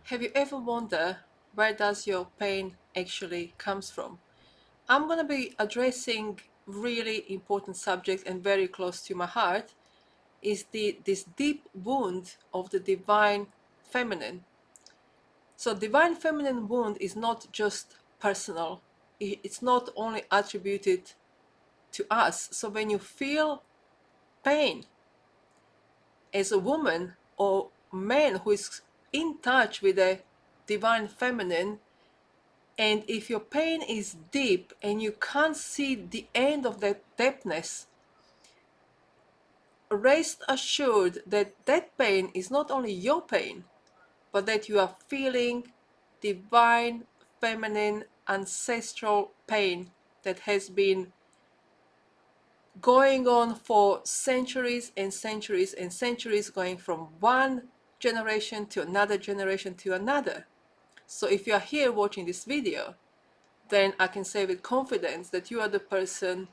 Have you ever wondered where does your pain actually comes from? I'm going to be addressing really important subject and very close to my heart is this deep wound of the divine feminine. So divine feminine wound is not just personal. It's not only attributed to us. So when you feel pain as a woman or man who is in touch with the divine feminine, and if your pain is deep and you can't see the end of that depthness, rest assured that that pain is not only your pain, but that you are feeling divine, feminine, ancestral pain that has been going on for centuries and centuries and centuries, going from one generation to another generation to another. So if you are here watching this video, then I can say with confidence that you are the person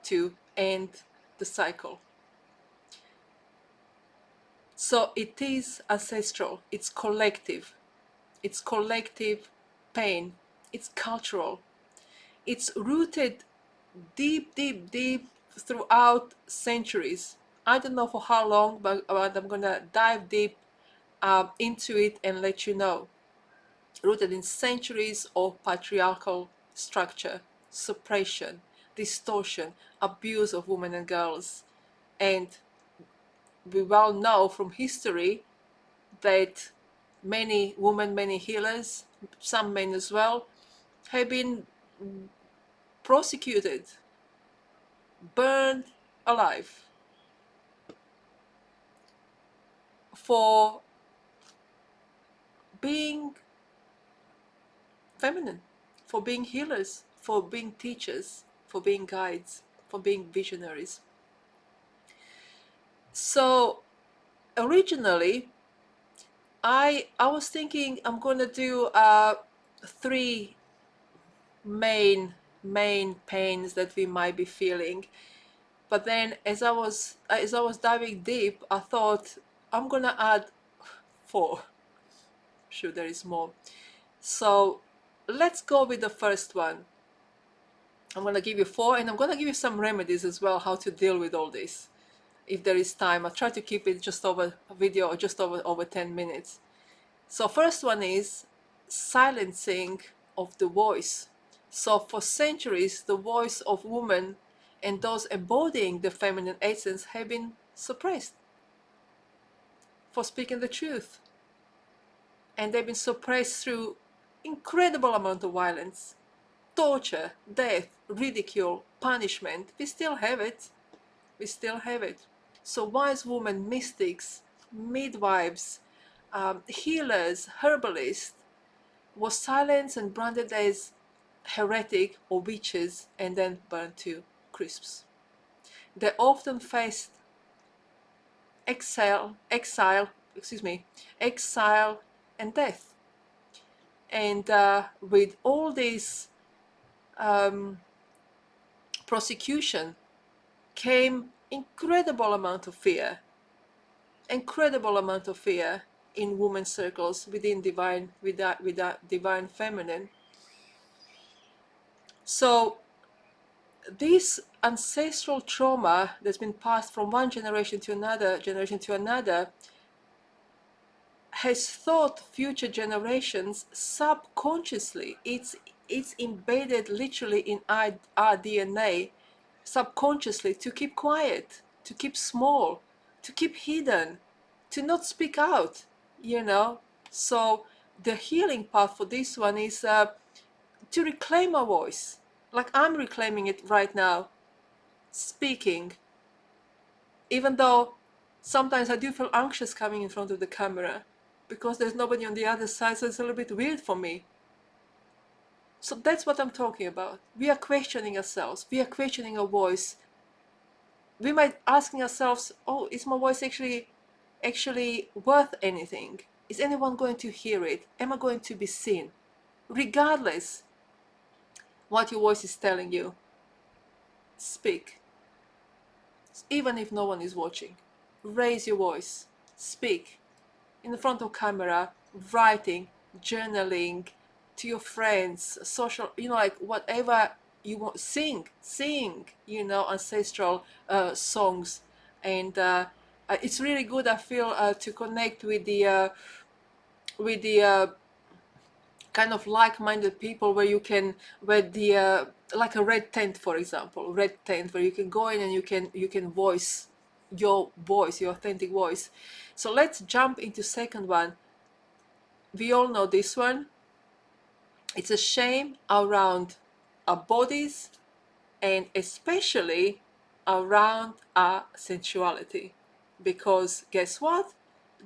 to end the cycle. So it is ancestral, it's collective pain, it's cultural, it's rooted deep, deep, deep throughout centuries. I don't know for how long, but I'm gonna dive deep into it and let you know. Rooted in centuries of patriarchal structure, suppression, distortion, abuse of women and girls. And we well know from history that many women, many healers, some men as well, have been prosecuted, burned alive for being feminine, for being healers, for being teachers, for being guides, for being visionaries. So originally, I was thinking I'm gonna do three main pains that we might be feeling, but then as I was diving deep, I thought I'm gonna add four. Sure, there is more. So let's go with the first one. I'm gonna give you four, and I'm gonna give you some remedies as well, how to deal with all this. If there is time, I'll try to keep it just over a video or just over 10 minutes. So first one is silencing of the voice. So for centuries, the voice of women and those embodying the feminine essence have been suppressed for speaking the truth. And they've been suppressed through incredible amount of violence, torture, death, ridicule, punishment. We still have it. We still have it. So wise women, mystics, midwives, healers, herbalists was silenced and branded as heretic or witches and then burned to crisps. They often faced exile and death. And with all this prosecution came incredible amount of fear in women's circles within divine feminine. So this ancestral trauma that's been passed from one generation to another has taught future generations subconsciously. It's embedded literally in our DNA, subconsciously, to keep quiet, to keep small, to keep hidden, to not speak out, you know. So the healing path for this one is to reclaim our voice, like I'm reclaiming it right now, speaking, even though sometimes I do feel anxious coming in front of the camera because there's nobody on the other side, so it's a little bit weird for me. So that's what I'm talking about. We are questioning ourselves, we are questioning our voice. We might asking ourselves, oh, is my voice actually worth anything? Is anyone going to hear it? Am I going to be seen? Regardless what your voice is telling you, speak. Even if no one is watching, raise your voice, speak in front of camera, writing, journaling, to your friends, social, like whatever you want, sing, ancestral songs. And it's really good, I feel, to connect with the kind of like-minded people, where you can, where the like a red tent, for example, red tent, where you can go in and you can voice your voice, your authentic voice. So let's jump into second one. We all know this one. It's a shame around our bodies, and especially around our sensuality. Because guess what?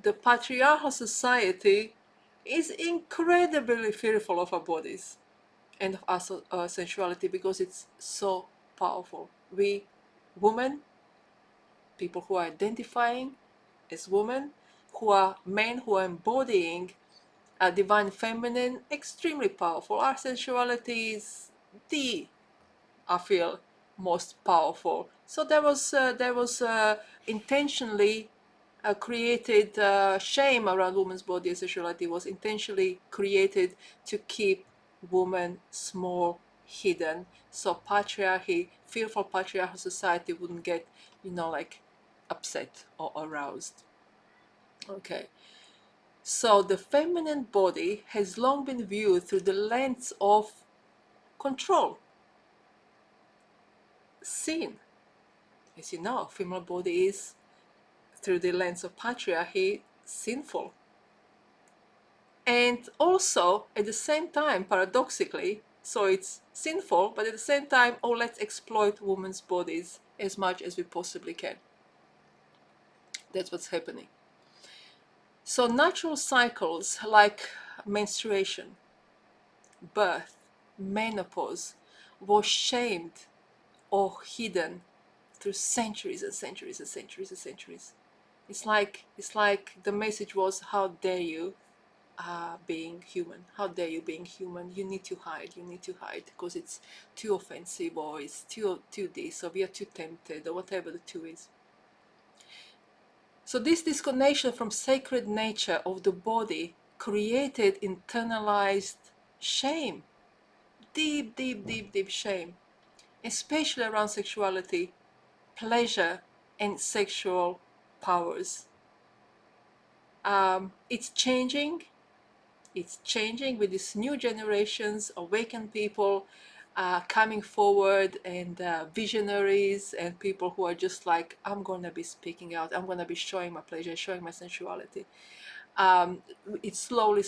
The patriarchal society is incredibly fearful of our bodies and of our sensuality, because it's so powerful. We women, people who are identifying as women, who are men who are embodying a divine feminine, extremely powerful. Our sensuality is the, I feel, most powerful. So there was intentionally created shame around women's body and sexuality, was intentionally created to keep women small, hidden. So patriarchy, fearful patriarchal society wouldn't get, like upset or aroused. Okay. So the feminine body has long been viewed through the lens of control, sin. As you know, female body is, through the lens of patriarchy, sinful. And also, at the same time, paradoxically, so it's sinful, but at the same time, oh, let's exploit women's bodies as much as we possibly can. That's what's happening. So natural cycles like menstruation, birth, menopause was shamed or hidden through centuries and centuries and centuries and centuries. It's like the message was, how dare you being human? How dare you being human? You need to hide. You need to hide because it's too offensive, or it's too this, or we are too tempted, or whatever the two is. So this disconnection from sacred nature of the body created internalized shame, deep, deep, deep, deep shame, especially around sexuality, pleasure, and sexual powers. It's changing. It's changing with these new generations, awakened people coming forward, and visionaries, and people who are just like, I'm going to be speaking out. I'm going to be showing my pleasure, showing my sensuality. It's slowly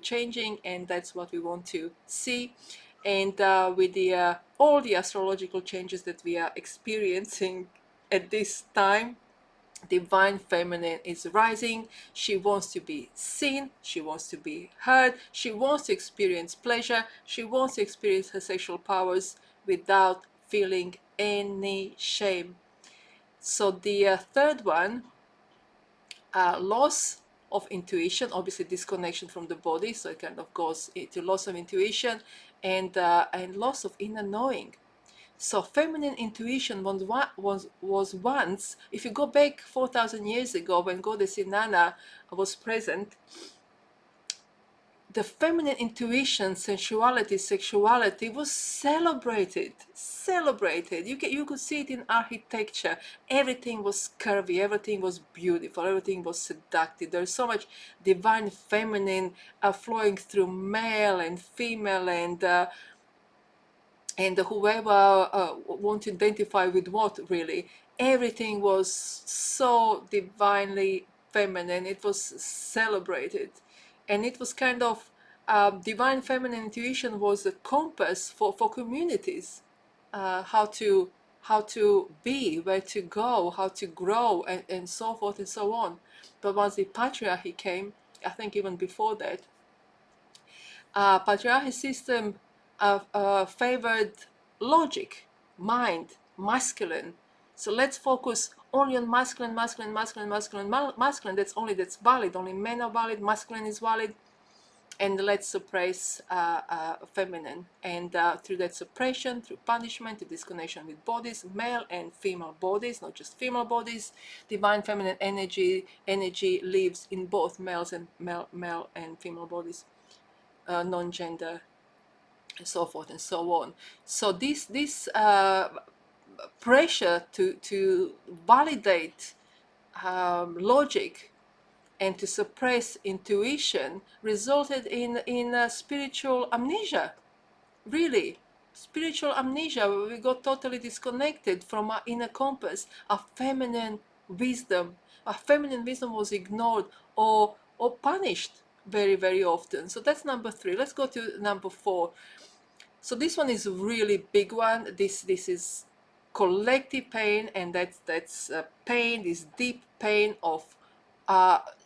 changing, and that's what we want to see. And with the all the astrological changes that we are experiencing at this time, divine feminine is rising. She wants to be seen, she wants to be heard, she wants to experience pleasure, she wants to experience her sexual powers without feeling any shame. So the third one, loss of intuition, obviously disconnection from the body, so it kind of goes into loss of intuition, and loss of inner knowing. So feminine intuition was once, if you go back 4,000 years ago when Goddess Inanna was present, the feminine intuition, sensuality, sexuality was celebrated. You could see it in architecture. Everything was curvy, everything was beautiful, everything was seductive. There's so much divine feminine flowing through male and female, and whoever want to identify with what, really, everything was so divinely feminine. It was celebrated, and it was kind of divine feminine intuition was a compass for communities, how to be, where to go, how to grow, and so forth and so on. But once the patriarchy came, I think even before that, patriarchal system favored logic, mind, masculine. So let's focus only on masculine, masculine, masculine, masculine, masculine. That's valid. Only men are valid. Masculine is valid. and let's suppress feminine. And through that suppression, through punishment, through disconnection with bodies, male and female bodies, not just female bodies, divine feminine energy lives in both male and female bodies, non-gender, and so forth and so on. So this pressure to validate logic and to suppress intuition resulted in spiritual amnesia. Really, spiritual amnesia. We got totally disconnected from our inner compass. Our feminine wisdom. Our feminine wisdom was ignored or punished very, very often. So that's number 3. Let's go to number 4. So this one is a really big one. This is collective pain, and that's pain, this deep pain of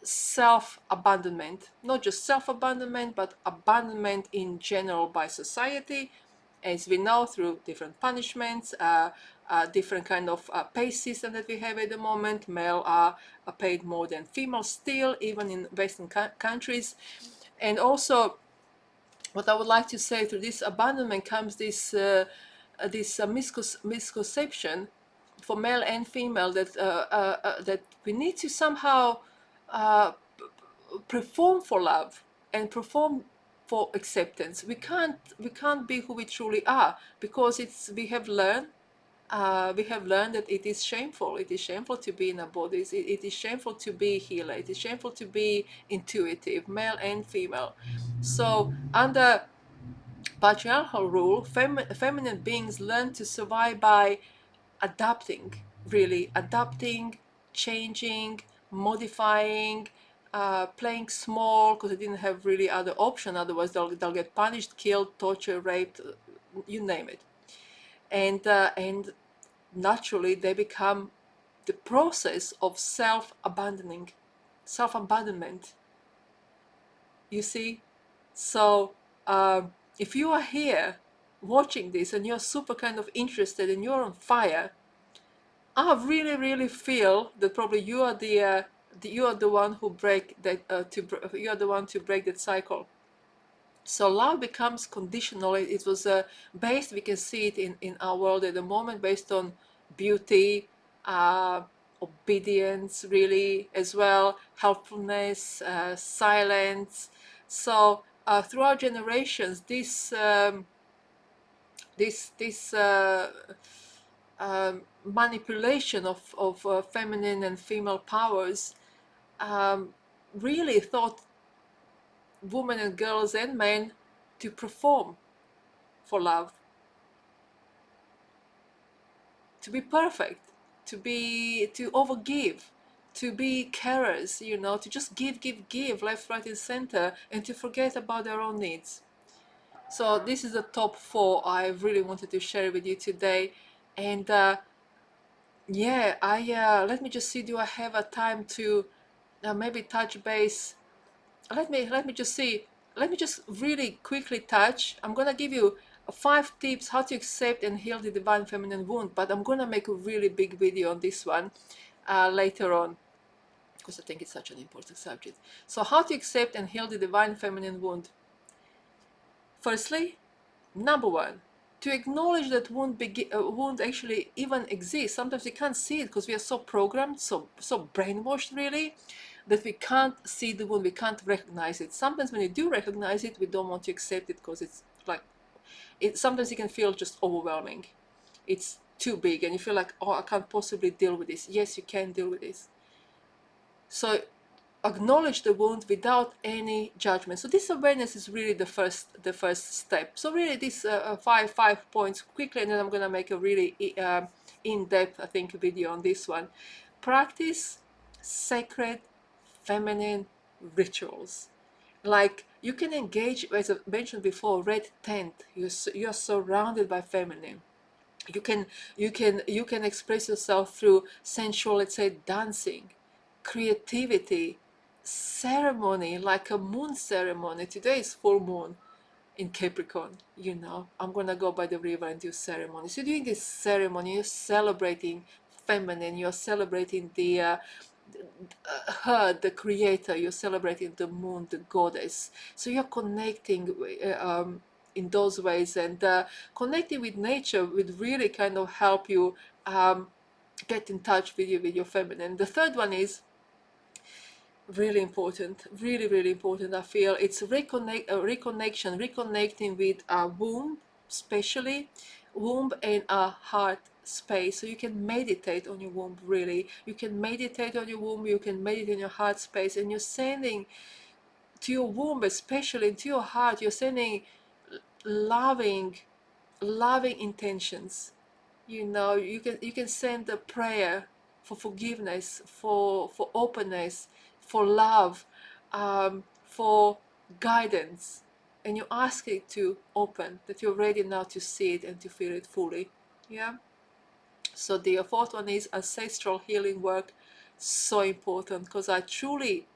self-abandonment. Not just self-abandonment, but abandonment in general by society, as we know, through different punishments, different kind of pay system that we have at the moment. Male are paid more than female still, even in Western countries. And also, what I would like to say, through this abandonment comes this misconception for male and female that we need to somehow uh, perform for love and perform for acceptance. We can't be who we truly are, because we have learned that it is shameful. It is shameful to be in our bodies. It is shameful to be healer. It is shameful to be intuitive, male and female. So under patriarchal rule, feminine beings learn to survive by adapting, really adapting, changing, modifying, playing small, because they didn't have really other option. Otherwise, they'll get punished, killed, tortured, raped, you name it. And naturally, they become the process of self-abandonment. You see, so if you are here watching this and you're super kind of interested and you're on fire, I really, really feel that probably you are you are the one who break that you are the one to break that cycle. So love becomes conditional. It was based, we can see it in our world at the moment, based on beauty, obedience, really, as well, helpfulness, silence. So throughout generations, this manipulation of feminine and female powers really taught women and girls and men to perform for love, to be perfect, to overgive, to be carers, to just give left, right, and center, and to forget about their own needs. So this is the top 4 I really wanted to share with you today. And yeah, I let me just see, do I have a time to maybe touch base? Let me just see. Let me just really quickly touch. I'm gonna give you 5 tips how to accept and heal the divine feminine wound, but I'm gonna make a really big video on this one later on, because I think it's such an important subject. So how to accept and heal the divine feminine wound. Firstly, number 1, to acknowledge that wound actually even exists. Sometimes we can't see it because we are so programmed, so brainwashed, really, that we can't see the wound, we can't recognize it. Sometimes when you do recognize it, we don't want to accept it, because it's like, sometimes it can feel just overwhelming. It's too big, and you feel like, oh, I can't possibly deal with this. Yes, you can deal with this. So acknowledge the wound without any judgment. So this awareness is really the first step. So really, these five points quickly, and then I'm gonna make a really in-depth, I think, video on this one. Practice sacred feminine rituals. Like, you can engage, as I mentioned before, red tent. You're surrounded by feminine. You can express yourself through sensual, let's say, dancing, creativity, ceremony, like a moon ceremony. Today is full moon in Capricorn. I'm gonna go by the river and do ceremonies. You're doing this ceremony, you're celebrating feminine, you're celebrating the her, the creator. You're celebrating the moon, the goddess. So you're connecting in those ways, and connecting with nature would really kind of help you get in touch with your feminine. The third one is really important, really important. I feel it's reconnecting with our womb, especially womb and our heart space. So you can meditate on your womb. Really, you can meditate on your womb, you can meditate on your heart space, and you're sending to your womb, especially to your heart, you're sending loving intentions. You can send a prayer for forgiveness, for openness, for love, for guidance, and you ask it to open, that you're ready now to see it and to feel it fully. Yeah. So the fourth one is ancestral healing work. So important, because I truly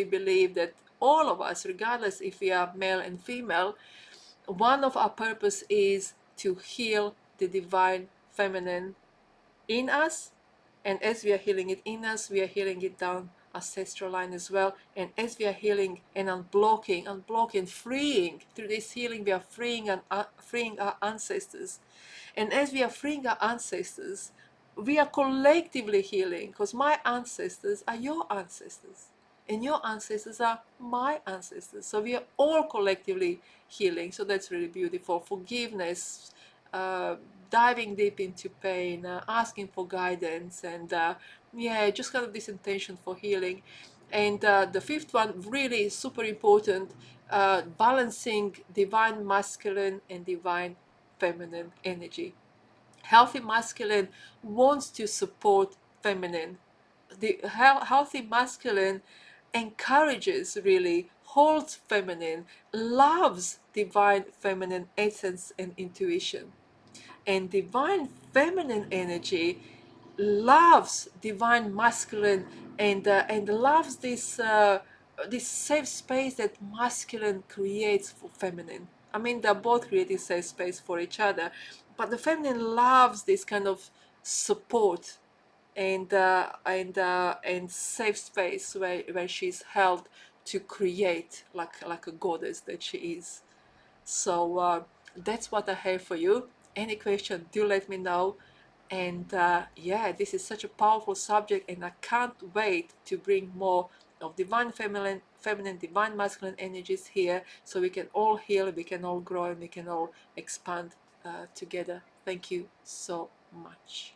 believe that all of us, regardless if we are male and female, one of our purpose is to heal the divine feminine in us, and as we are healing it in us, we are healing it down ancestral line as well. And as we are healing and unblocking, freeing through this healing, we are freeing our ancestors. And as we are freeing our ancestors, we are collectively healing, because my ancestors are your ancestors, and your ancestors are my ancestors. So we are all collectively healing. So that's really beautiful. Forgiveness, uh, diving deep into pain, asking for guidance, and yeah, just kind of this intention for healing. And the fifth one, really super important, balancing divine masculine and divine feminine energy. Healthy masculine wants to support feminine. The healthy masculine encourages, really holds feminine, loves divine feminine essence and intuition. And divine feminine energy loves divine masculine, and loves this safe space that masculine creates for feminine. I mean, they're both creating safe space for each other, but the feminine loves this kind of support and safe space where she's held to create like a goddess that she is. So that's what I have for you. Any question, do let me know. And yeah, this is such a powerful subject, and I can't wait to bring more of divine feminine, divine masculine energies here, so we can all heal, we can all grow, and we can all expand together. Thank you so much.